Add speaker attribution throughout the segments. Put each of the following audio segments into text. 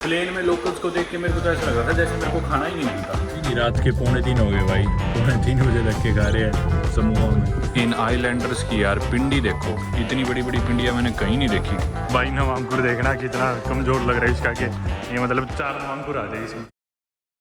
Speaker 1: Plane में locals को देख के मेरे को तो ऐसा लग रहा था जैसे मेरे को खाना ही नहीं मिलता।
Speaker 2: रात के 2:45 हो गए भाई, 3:45 बजे तक के खा रहे हैं समूह में।
Speaker 1: इन आइलैंडर्स की यार पिंडी देखो, इतनी बड़ी बड़ी पिंडियाँ मैंने कहीं नहीं देखी।
Speaker 2: भाई नवांकुर देखना कितना कमज़ोर लग रहा है इसका, कि ये मतलब 4 नवांकुर आ जाए इसमें।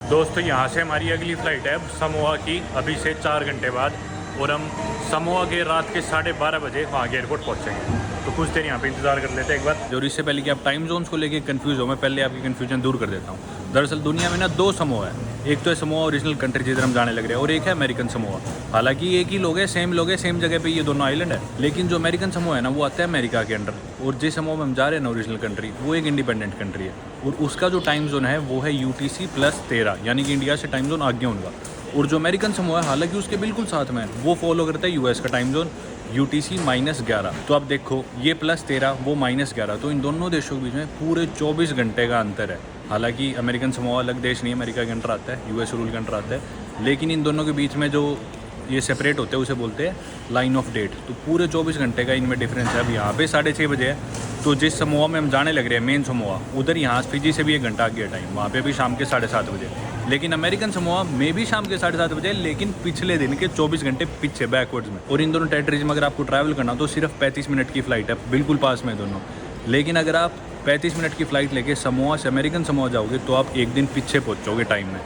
Speaker 2: दोस्तों यहाँ से हमारी अगली फ़्लाइट है समोआ की, अभी से 4 घंटे बाद, और हम समोआ के रात के 12:30 बजे वहाँ के एयरपोर्ट पहुँचेंगे। तो कुछ देर यहाँ पे इंतज़ार कर लेते हैं एक बार। और इससे पहले कि आप टाइम जोन्स को लेके कंफ्यूज हो, मैं पहले आपकी कन्फ्यूजन दूर कर देता हूँ। दरअसल दुनिया में ना 2 समोआ है, एक तो है समोआ ओरिजिनल कंट्री जिधर हम जाने लग रहे हैं, और एक है अमेरिकन समोआ। हालांकि एक ही लोग हैं, सेम जगह पे ये दोनों आइलैंड है, लेकिन जो अमेरिकन समोआ है ना वो आता है अमेरिका के अंडर, और जिस समोआ में हम जा रहे हैं ना ओरिजिनल कंट्री, वो एक इंडिपेंडेंट कंट्री है, और उसका जो टाइम जोन है वो है UTC+13, यानी कि इंडिया से टाइम जोन आगे उनका। और जो अमेरिकन समोआ है हालांकि उसके बिल्कुल साथ में है, वो फॉलो करता है US का टाइम जोन UTC-11। तो आप देखो ये +13 वो -11, तो इन दोनों देशों के बीच में पूरे 24 घंटे का अंतर है। हालांकि अमेरिकन समोआ अलग देश नहीं है, अमेरिका के अंडर आता है, US रूल के अंडर आता है, लेकिन इन दोनों के बीच में जो ये सेपरेट होते हैं उसे बोलते हैं लाइन ऑफ डेट। तो पूरे 24 घंटे का इनमें डिफरेंस है। अब यहाँ पे 6:30 बजे है, तो जिस समोआ में हम जाने लग रहे हैं मेन समोआ, उधर यहाँ फिजी से भी 1 घंटा आगे है टाइम, वहाँ पे भी शाम के 7:30 बजे। लेकिन अमेरिकन समोआ में भी शाम के 7:30 बजे, लेकिन पिछले दिन के 24 घंटे पीछे बैकवर्ड्स में। और इन दोनों टेरिटरीज में अगर आपको ट्रैवल करना तो सिर्फ 35 मिनट की फ़्लाइट है, बिल्कुल पास में दोनों। लेकिन अगर आप 35 मिनट की फ़्लाइट लेके समोआ से अमेरिकन समोआ जाओगे तो आप 1 दिन पीछे पहुँचोगे टाइम में,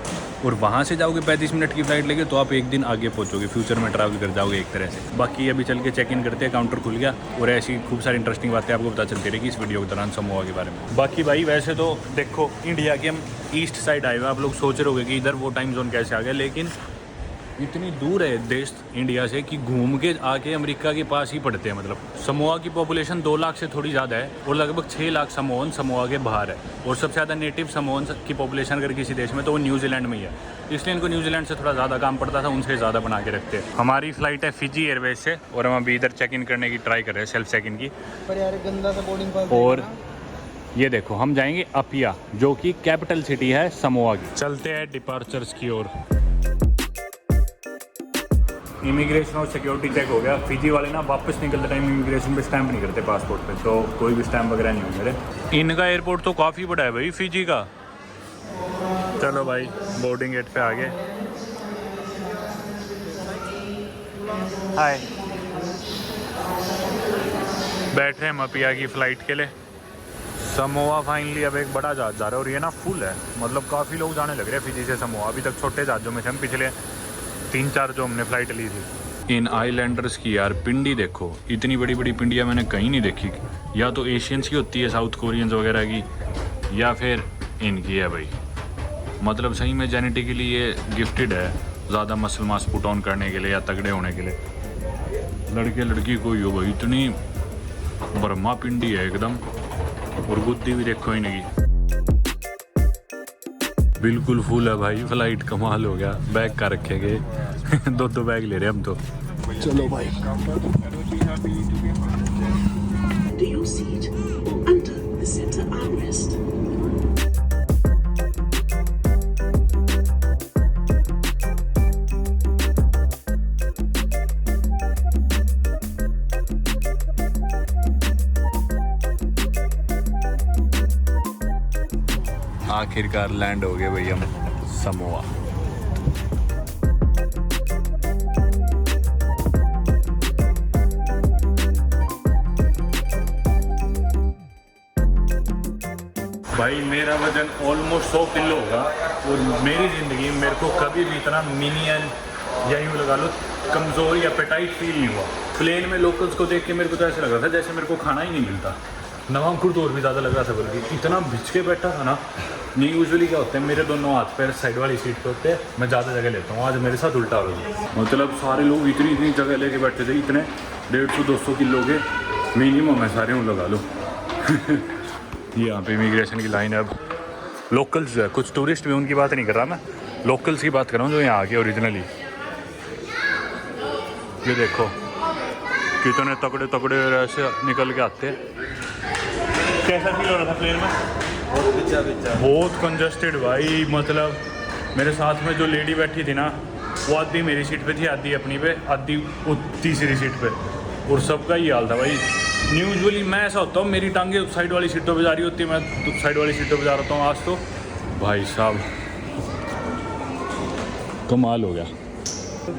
Speaker 2: और वहाँ से जाओगे 35 मिनट की फ़्लाइट लेके तो आप 1 दिन आगे पहुँचोगे, फ्यूचर में ट्रैवल कर जाओगे एक तरह से। बाकी अभी चल के चेक इन करते हैं, काउंटर खुल गया, और ऐसी खूब सारी इंटरेस्टिंग बातें आपको पता चलती रहेगी इस वीडियो के दौरान समोआ के बारे में। बाकी भाई वैसे तो देखो इंडिया के हम ईस्ट साइड आए हुए, आप लोग सोच रहे होंगे कि इधर वो टाइम जोन कैसे आ गया, लेकिन इतनी दूर है देश इंडिया से कि घूम के आके अमेरिका के पास ही पड़ते हैं। मतलब समोआ की पॉपुलेशन 2 लाख से थोड़ी ज़्यादा है, और लगभग 6 लाख समोअन समोआ के बाहर है, और सबसे ज़्यादा नेटिव समोअन की पॉपुलेशन अगर किसी देश में तो वो न्यूजीलैंड में ही है, इसलिए इनको न्यूजीलैंड से थोड़ा ज़्यादा काम पड़ता था, उनसे ज़्यादा बना के रखते हैं। हमारी फ़्लाइट है फिजी एयरवेज से, और हम अभी इधर चेक इन करने की ट्राई कर रहे हैं, सेल्फ चेक इन की।
Speaker 3: पर यार गंदा सा बोर्डिंग पास।
Speaker 1: और ये देखो हम जाएंगे अपिया, जो कि कैपिटल सिटी है समोआ की। चलते हैं डिपार्चर्स की ओर। इमिग्रेशन और सिक्योरिटी चेक हो गया। फिजी वाले ना वापस निकलते टाइम इमिग्रेशन पे स्टैंप नहीं करते पासपोर्ट पे, तो कोई भी स्टैंप वगैरह नहीं हो मेरे। इनका एयरपोर्ट तो काफ़ी बड़ा है भाई फिजी का। चलो भाई बोर्डिंग गेट पे आ गए। हाय, बैठ रहे हैं अपिया की फ़्लाइट के लिए। समोआ फाइनली अब एक बड़ा जहाज जा रहा है, और ये ना फुल है, मतलब काफ़ी लोग जाने लग रहे हैं फिजी से समोआ। अभी तक छोटे जहाज़ों में से हम पिछले 3-4 जो हमने फ़्लाइट ली थी। इन आइलैंडर्स की यार पिंडी देखो, इतनी बड़ी बड़ी पिंडियाँ मैंने कहीं नहीं देखी। या तो एशियंस की होती है, साउथ कोरियंस वगैरह की, या फिर इनकी है भाई। मतलब सही में जेनेटिकली ये गिफ्टेड है, ज़्यादा मसल मास पुट ऑन करने के लिए या तगड़े होने के लिए। लड़के लड़की कोई हो भाई, इतनी बर्मा पिंडी है एकदम, और बुद्धि भी देखो इनकी बिल्कुल फुल है भाई। फ्लाइट कमाल हो गया, बैग का रखे गए 2 बैग ले रहे हम तो। चलो भाई।
Speaker 4: To your seat under the center armrest.
Speaker 1: आखिरकार लैंड हो गए भाई हम समोआ। भाई मेरा वजन ऑलमोस्ट 100 किलो होगा, और मेरी ज़िंदगी में मेरे को कभी भी इतना मिनियन या यूँ लगा लो कमज़ोर या पेटाइट फील नहीं हुआ। प्लेन में लोकल्स को देख के मेरे को तो ऐसा लग रहा था जैसे मेरे को खाना ही नहीं मिलता। नवांकुर तो और भी ज़्यादा लग रहा था, बल्कि इतना भिज के बैठा था ना। नहीं यूजुअली क्या होता है, मेरे दोनों हाथ पैर साइड वाली सीट पे होते हैं, मैं ज़्यादा जगह लेता हूँ, आज मेरे साथ उल्टा हो गया। मतलब सारे लोग इतनी जगह लेके बैठे थे, इतने 150-200 किलो के मिनिमम है सारे, उन लगा लो। यहाँ पे इमिग्रेशन की लाइन है। अब लोकल्स है, कुछ टूरिस्ट भी, उनकी बात नहीं कर रहा मैं, लोकल्स की बात कर रहा हूँ जो यहाँ आके ओरिजिनली। ये देखो कितने तगड़े तगड़े ऐसे निकल के आते हैं। कैसा फील हो रहा था प्लेन में? बहुत कंजस्टेड भाई। मतलब मेरे साथ में जो लेडी बैठी थी ना, वो आधी मेरी सीट पे थी, आधी अपनी पे, आधी तीसरी सीट पे, और सबका ही हाल था भाई।
Speaker 2: यूजुअली मैं ऐसा होता हूँ, मेरी टांगे उस साइड वाली सीटों पे जा रही होती है, मैं उस साइड वाली सीटों पे जा रहा हूँ। आज तो भाई साहब कमाल हो गया।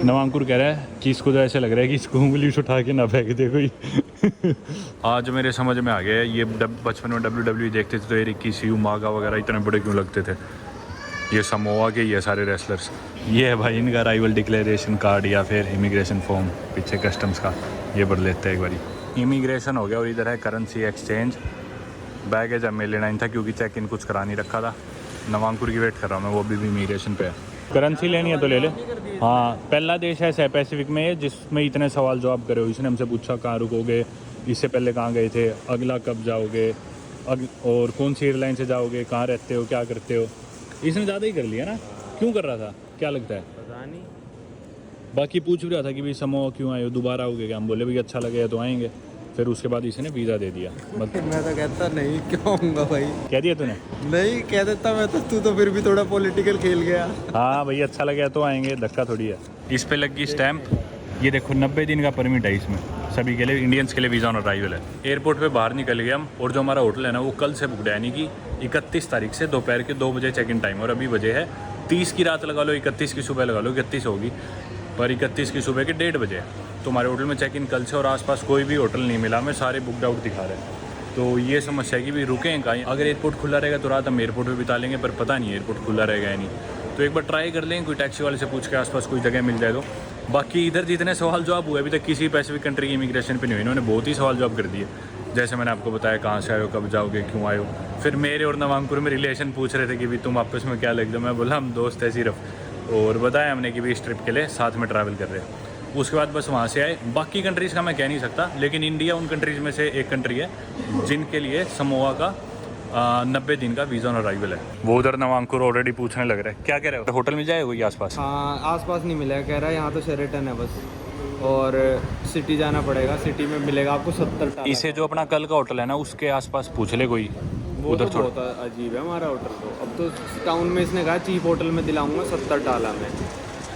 Speaker 2: नवांकुर कह रहा है कि इसको तो ऐसे लग रहा है कि इसको उंगली से उठा के ना फेंक दे कोई। आज मेरे समझ में आ गया है, ये बचपन में WWE देखते थे तो ये रिकी सीयू मागा वगैरह इतने बड़े क्यों लगते थे। ये समोआ के ये सारे रेसलर्स। ये है भाई इनका अराइवल डिक्लेरेशन कार्ड या फिर इमिग्रेशन फॉर्म, पीछे कस्टम्स का, ये भर लेते हैं एक बारी। इमिग्रेशन हो गया और इधर है करेंसी एक्सचेंज। बैगेज अब में लेना ही था क्योंकि चेक इन कुछ करा नहीं रखा था। नवांकुर की वेट कर रहा हूँ मैं, वो भी इमिग्रेशन पे है। करेंसी लेनी है तो ले ले। हाँ, पहला देश ऐसा है पैसिफिक में जिसमें इतने सवाल जवाब करे हो। इसने हमसे पूछा कहाँ रुकोगे, इससे पहले कहाँ गए थे, अगला कब जाओगे, और कौन सी एयरलाइन से जाओगे, कहाँ रहते हो, क्या करते हो। इसने ज़्यादा ही कर लिया ना, क्यों कर रहा था, क्या लगता है?
Speaker 3: पता नहीं।
Speaker 2: बाकी पूछ भी रहा था कि भाई समोआ क्यों आए हो, दोबारा आओगे क्या? हम बोले भाई अच्छा लगेगा तो आएंगे। फिर उसके बाद इसने वीज़ा दे दिया।
Speaker 3: मैं तो कहता नहीं, क्यों आऊँगा भाई।
Speaker 2: कह दिया तूने?
Speaker 3: नहीं कह देता मैं तो, तू तो फिर भी थोड़ा पॉलिटिकल खेल गया।
Speaker 2: हाँ भाई अच्छा लगेगा तो आएंगे, धक्का थोड़ी है। इस पे लग गई स्टैंप। ये देखो 90 दिन का परमिट है इसमें, सभी के लिए, इंडियंस के लिए वीज़ा ऑन अराइवल है। एयरपोर्ट पे बाहर निकल गए हम, और जो हमारा होटल है ना वो कल से बुकड है, यानी कि 31 तारीख से दोपहर के 2 बजे चेक इन टाइम। और अभी बजे है 30 की रात लगा लो, 31 की सुबह लगा लो, 31 होगी, पर 31 की सुबह के 1:30 बजे है। तो हमारे होटल में चेक इन कल से, और आसपास कोई भी होटल नहीं मिला, हमें सारे बुकड आउट दिखा रहे हैं। तो ये समस्या है कि भी रुकें कहीं। अगर एयरपोर्ट खुला रहेगा तो रात हम एयरपोर्ट पे बिता लेंगे, पर पता नहीं एयरपोर्ट खुला रहेगा या नहीं। तो एक बार ट्राई कर लेंगे, कोई टैक्सी वाले से पूछ के आसपास कोई जगह मिल जाए तो। बाकी इधर जितने सवाल जवाब हुए अभी तक किसी पैसिफिक कंट्री की इमिग्रेशन पे नहीं हुई, इन्होंने बहुत ही सवाल जवाब कर दिए। जैसे मैंने आपको बताया कहाँ से आए हो, कब जाओगे, क्यों आए हो। फिर मेरे और नवांकुर में रिलेशन पूछ रहे थे कि भाई तुम आपस में क्या लगते हो। मैं बोला हम दोस्त है सिर्फ, और बताया हमने कि भाई इस ट्रिप के लिए साथ में ट्रैवल कर रहे हैं। उसके बाद बस वहाँ से आए। बाकी कंट्रीज़ का मैं कह नहीं सकता, लेकिन इंडिया उन कंट्रीज़ में से एक कंट्री है जिनके लिए समोआ का 90 दिन का वीज़ा ऑन अराइवल है। वो उधर नवांकुर ऑलरेडी पूछने लग रहा है, क्या कह रहे हो, होटल मिल जाएगा कोई आसपास?
Speaker 3: हाँ आसपास नहीं मिला है, कह रहा है यहाँ तो शेरेटन है बस, और सिटी जाना पड़ेगा, सिटी में मिलेगा आपको 70 टाला।
Speaker 2: इसे जो अपना कल का होटल है ना उसके आसपास पूछ ले कोई।
Speaker 3: वो
Speaker 2: उधर
Speaker 3: तो बहुत अजीब है हमारा होटल। तो अब तो टाउन में इसने कहा चीप होटल में दिलाऊंगा 70 टाला में।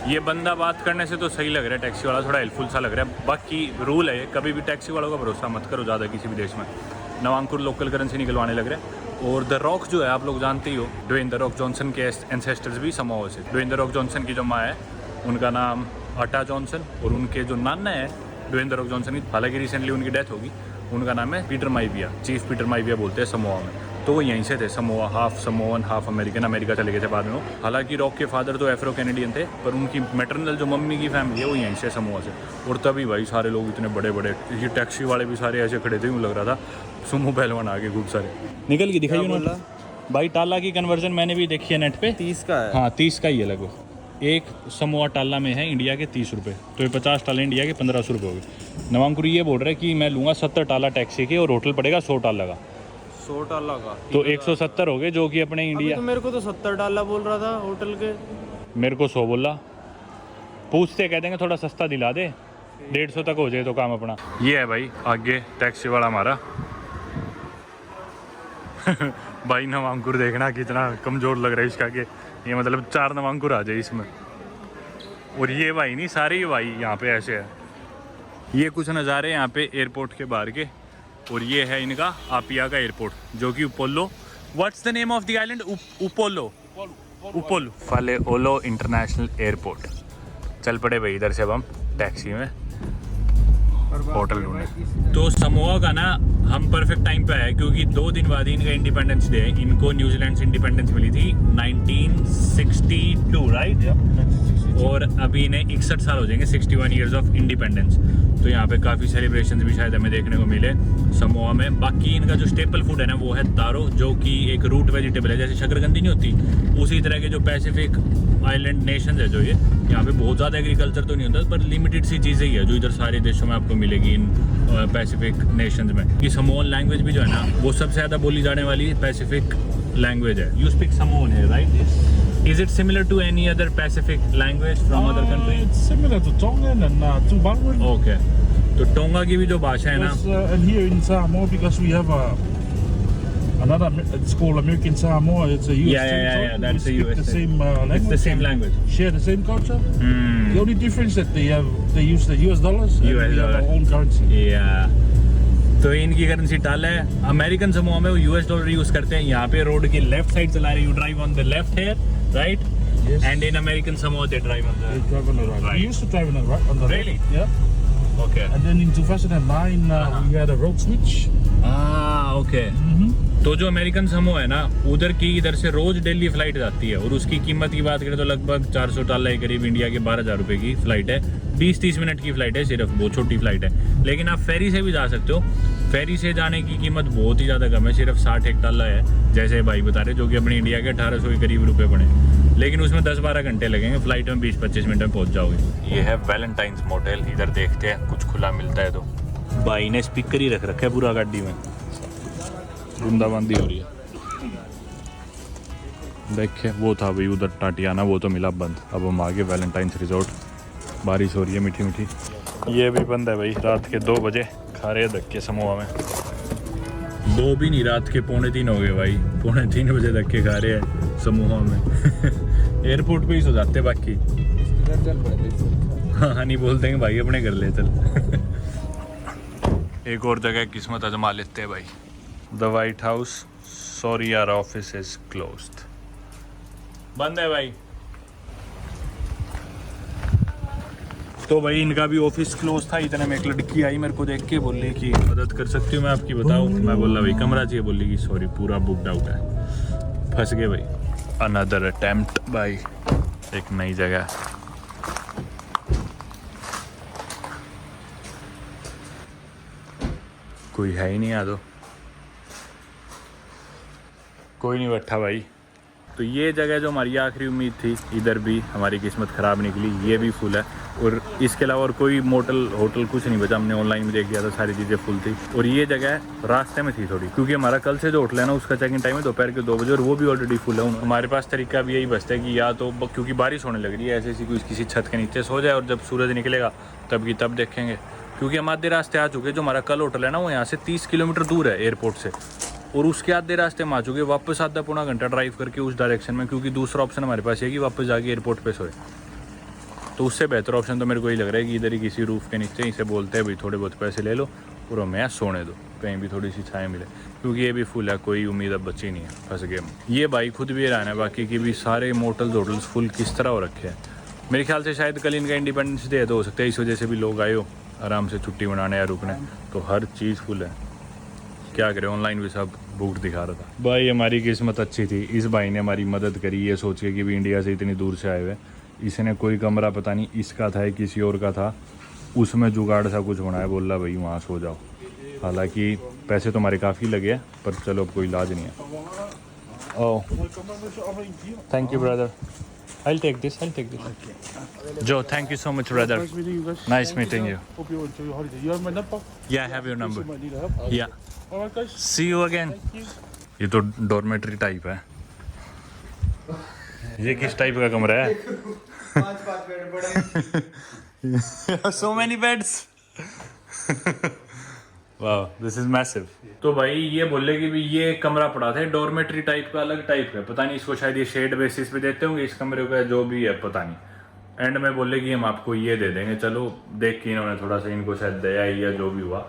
Speaker 2: ये बंदा बात करने से तो सही लग रहा है, टैक्सी वाला थोड़ा हेल्पफुल सा लग रहा है। बाकी रूल है, कभी भी टैक्सी वालों का भरोसा मत करो ज़्यादा किसी भी देश में। नवांकुर लोकल करेंसी निकलवाने लग रहे हैं। और द रॉक जो है आप लोग जानते ही हो, ड्वेन द रॉक जॉनसन के एंसेस्टर्स भी समोआ से। ड्वेन द रॉक जॉनसन की जो माँ है उनका नाम अटा जॉनसन, और उनके जो नाना है ड्वेन द रॉक जॉनसन की, हालांकि रिसेंटली उनकी डेथ होगी, उनका नाम है Peter Maivia, chief Peter Maivia बोलते हैं समोआ में। तो वो यहीं से थे, Samoa, half Samoan half American, America चले गए थे बाद में वो। हालांकि रॉक के फादर तो एफ्रो कैनेडियन थे, पर उनकी मैटरनल जो मम्मी की फैमिली है वो यहीं से समोआ से। और तभी भाई सारे लोग इतने बड़े बड़े, ये टैक्सी वाले भी सारे ऐसे खड़े थे, यूँ लग रहा था सुमो पहलवान आगे खूब सारे। निकल के दिखाइए ना भाई। टाला की कन्वर्जन मैंने भी देखी है नेट पे,
Speaker 3: 30 का है।
Speaker 2: हाँ 30 का ही है लगभग। एक समोआ टाला में है इंडिया के 30 रुपये, तो ये 50 टाला इंडिया के 1500 रुपये हो गए। नवांकुर ये बोल रहा है कि मैं लूँगा 70 टाला टैक्सी के, और होटल पड़ेगा 100 टाला का,
Speaker 3: 100 टाला का,
Speaker 2: तो 170 हो गए, जो कि अपने इंडिया।
Speaker 3: तो मेरे को तो 70 टाला बोल रहा था होटल के।
Speaker 2: मेरे को 100 बोला। पूछते कह देंगे थोड़ा सस्ता दिला दे, 150 तक हो जाए तो काम अपना। ये है भाई आगे टैक्सी वाला हमारा। भाई नवांकुर देखना कितना कमज़ोर लग रहा है इसका, कि ये मतलब 4 नवांकुर आ जाए इसमें। और ये भाई नहीं, सारे ही भाई यहाँ पे ऐसे है। ये कुछ नज़ारे यहाँ पे एयरपोर्ट के बाहर के, और ये है इनका आपिया का एयरपोर्ट, जो कि Upolu. What's the name of the island? Upolu. Upolu Faleolo international airport. चल पड़े भाई इधर से अब हम टैक्सी में होटल ढूंढे। तो समोआ का ना हम परफेक्ट टाइम पे आए, क्योंकि 2 दिन बाद ही इनका इंडिपेंडेंस डे है। इनको न्यूजीलैंड से इंडिपेंडेंस मिली थी 1962, राइट? और अभी इन्हें 61 साल हो जाएंगे, 61 ईयर्स ऑफ इंडिपेंडेंस। तो यहाँ पे काफ़ी सेलिब्रेशंस भी शायद हमें देखने को मिले समोआ में। बाकी इनका जो स्टेपल फूड है ना वो है तारो, जो कि एक रूट वेजिटेबल है, जैसे शकरकंदी नहीं होती उसी तरह के जो पैसिफिक आइलैंड नेशन है जो ये, यहाँ पे बहुत ज़्यादा एग्रीकल्चर तो नहीं होता, पर लिमिटेड सी चीज़ें ही है जो इधर सारे देशों में आपको मिलेगी इन पैसिफिक नेशंस में। ये समोअन लैंग्वेज भी जो है ना वो सबसे ज़्यादा बोली जाने वाली पैसिफिक लैंग्वेज है। यू स्पीक समोअन है, right? Is it similar to any other Pacific language from other countries?
Speaker 5: It's similar to Tongan and Tuvaluan.
Speaker 2: Okay. तो टोंगा की भी जो भाषा है ना,
Speaker 5: And here in Samoa, because we have another, it's called American Samoa. It's a US territory.
Speaker 2: That's
Speaker 5: we
Speaker 2: a
Speaker 5: speak
Speaker 2: US
Speaker 5: the same language.
Speaker 2: It's the same language.
Speaker 5: Share the same culture.
Speaker 2: Hmm.
Speaker 5: The only difference that they use the US dollars. And
Speaker 2: US
Speaker 5: we have
Speaker 2: dollar.
Speaker 5: our own currency.
Speaker 2: Yeah. तो इनकी currency टाला है। American समूह में वो US dollar use करते हैं। यहाँ पे रोड की लेफ्ट साइड चला रहे, you drive on the left here, right?
Speaker 5: Yes.
Speaker 2: And in American Samoa they drive on
Speaker 5: They
Speaker 2: the
Speaker 5: drive on the right.
Speaker 2: Right.
Speaker 5: We used to drive on the right. On the
Speaker 2: Really?
Speaker 5: Right. Yeah.
Speaker 2: Okay.
Speaker 5: And then in 2009, we had a road switch.
Speaker 2: Okay. तो जो American समूह है ना, उधर की इधर से रोज daily flight जाती है और उसकी कीमत की बात करें तो लगभग 400 डॉलर के करीब, इंडिया के 12,000 रुपये की फ्लाइट है। 20-30 मिनट की फ्लाइट है सिर्फ, बहुत छोटी फ्लाइट है। लेकिन आप फेरी से भी जा सकते हो। फेरी से जाने की कीमत बहुत ही ज़्यादा कम है, सिर्फ 60 डॉलर है, जैसे भाई बता रहे, जो कि अपनी इंडिया के 1800 के करीब रुपये पड़े। लेकिन उसमें 10-12 घंटे लगेंगे, फ्लाइट में 20-25 मिनट में पहुँच जाओगे। ये है वैलेंटाइंस मोटेल, इधर देखते हैं कुछ खुला मिलता है तो। भाई ने स्पीकर ही रख रखा है पूरा गाड़ी में, बूंदाबांदी हो रही है। देखे वो था भाई उधर टाटियाना, वो तो मिला बंद। अब हम आगे वैलेंटाइंस रिजॉर्ट, बारिश हो रही है मीठी मीठी। ये भी बंद है भाई, रात के 2 बजे खा रहे धक्के समोआ में। 2 भी नहीं, रात के 2:45 हो गए भाई, 2:45 बजे धक्के खा रहे हैं समूह में। एयरपोर्ट पे ही सो जाते बाकी। हाँ नहीं बोल देंगे भाई अपने घर ले चल। एक और जगह किस्मत आजमा लेते हैं भाई। The White House, sorry our office is closed, बंद है भाई। तो भाई इनका भी ऑफिस क्लोज था। इतने में एक लड़की आई मेरे को देख के, बोली कि मदद कर सकती हूँ मैं आपकी, बताऊँ? मैं बोला भाई कमरा चाहिए, बोली कि सॉरी पूरा बुकड आउट है। फंस गए भाई। अनदर अटेम्प्ट भाई, एक नई जगह। कोई है ही नहीं, आ दो कोई नहीं बैठा भाई। तो ये जगह जो हमारी आखिरी उम्मीद थी, इधर भी हमारी किस्मत ख़राब निकली। ये भी फुल है और इसके अलावा और कोई मोटल होटल कुछ नहीं बचा। हमने ऑनलाइन में देख लिया था, सारी चीज़ें फुल थी। और ये जगह रास्ते में थी थोड़ी, क्योंकि हमारा कल से जो होटल है ना, उसका चेक इन टाइम है दोपहर के 2 बजे और वो भी ऑलरेडी फुल है। हमारे पास तरीका भी यही बचता है कि या तो क्योंकि बारिश होने लग रही है, ऐसे कोई किसी छत के नीचे सो जाए और जब सूरज निकलेगा तब की तब देखेंगे। क्योंकि हम आधे रास्ते आ चुके, जो हमारा कल होटल है ना वो यहाँ से 30 किलोमीटर दूर है एयरपोर्ट से, और उसके आधे रास्ते में आ चुके, वापस आधा पौना घंटा ड्राइव करके उस डायरेक्शन में, क्योंकि दूसरा ऑप्शन हमारे पास है कि वापस जाके एयरपोर्ट पे सोए। तो उससे बेहतर ऑप्शन तो मेरे को ही लग रहा है कि इधर ही किसी रूफ के नीचे इसे बोलते हैं भाई थोड़े बहुत पैसे ले लो और हमें यहाँ सोने दो, कहीं भी थोड़ी सी छाया मिले, क्योंकि ये भी फुल है, कोई उम्मीद अब बची नहीं है, फंस गए हम। ये भाई खुद भी रहना है, बाकी की भी सारे मोटल्स होटल्स फुल किस तरह हो रखे हैं। मेरे ख्याल से शायद कल इनका इंडिपेंडेंस डे तो हो सकता है, इस वजह से भी लोग आए हो आराम से छुट्टी मनाने या रुकने, तो हर चीज़ फुल है। क्या करें, ऑनलाइन भी सब बुक दिखा रहा था। भाई हमारी किस्मत अच्छी थी, इस भाई ने हमारी मदद करी, ये सोच के कि भी इंडिया से इतनी दूर से आए हुए। इसने कोई कमरा पता नहीं इसका था या किसी और का था, उसमें जुगाड़ सा कुछ बनाया, बोला भाई वहाँ सो जाओ। हालांकि पैसे तो हमारे काफ़ी लगे हैं, पर चलो अब कोई इलाज नहीं है। Oh thank you brother, I'll take this. Joe, thank you so much, brother.
Speaker 5: Nice meeting you guys.
Speaker 2: Nice meeting you.
Speaker 5: Hope you enjoy your holiday. You have my number?
Speaker 2: Yeah, I have your number.
Speaker 5: You might need help.
Speaker 2: Yeah.
Speaker 5: All right, guys.
Speaker 2: See you again.
Speaker 5: Thank you.
Speaker 2: ये तो dormitory type है। ये किस type का कमरा है?
Speaker 3: 5 bed पड़े।
Speaker 2: So many beds. वाह, दिस इज मैसिव। तो भाई ये बोले कि भी ये कमरा पड़ा था डॉर्मेट्री टाइप का, अलग टाइप का, पता नहीं इसको शायद ये शेड बेसिस पे देते होंगे इस कमरे को, जो भी है पता नहीं। एंड में बोले कि हम आपको ये दे देंगे। चलो देख के इन्होंने थोड़ा सा इनको शायद दया ही या जो भी हुआ।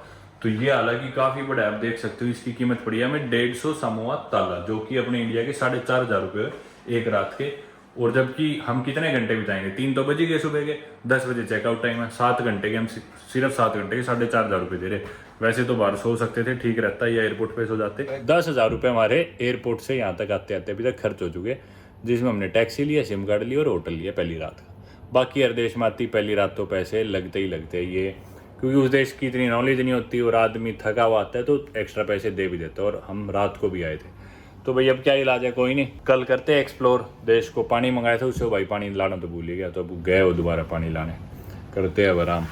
Speaker 2: तो ये हालांकि काफ़ी बड़ा है, आप देख सकते हो। इसकी कीमत पड़ी है हमें 150 समोआ ताला, जो कि अपने इंडिया के 4,500 रुपये एक रात के। और जबकि हम कितने घंटे बिताएंगे, 3 तो बजे गए सुबह के, 10 बजे चेकआउट टाइम है, 7 घंटे के हम सिर्फ 7 घंटे के 4,500 रुपये दे रहे। वैसे तो बाहर सो सकते थे, ठीक रहता है, या एयरपोर्ट पे सो जाते। 10,000 रुपये हमारे एयरपोर्ट से यहाँ तक आते आते अभी तक खर्च हो चुके, जिसमें हमने टैक्सी लिया, सिम कार्ड लिया और होटल लिया पहली रात का। बाकी हर देश में आती पहली रात तो पैसे लगते ही लगते हैं, ये क्योंकि उस देश की इतनी नॉलेज नहीं होती और आदमी थका हुआ आता है तो एक्स्ट्रा पैसे दे भी देते। और हम रात को भी आए थे, तो भाई अब क्या इलाज है, कोई नहीं, कल करते हैं एक्सप्लोर देश को। पानी मंगाया था उससे भाई पानी लाना तो भूल ही गया, तो अब गए हो दोबारा पानी लाने, करते हैं अब आराम।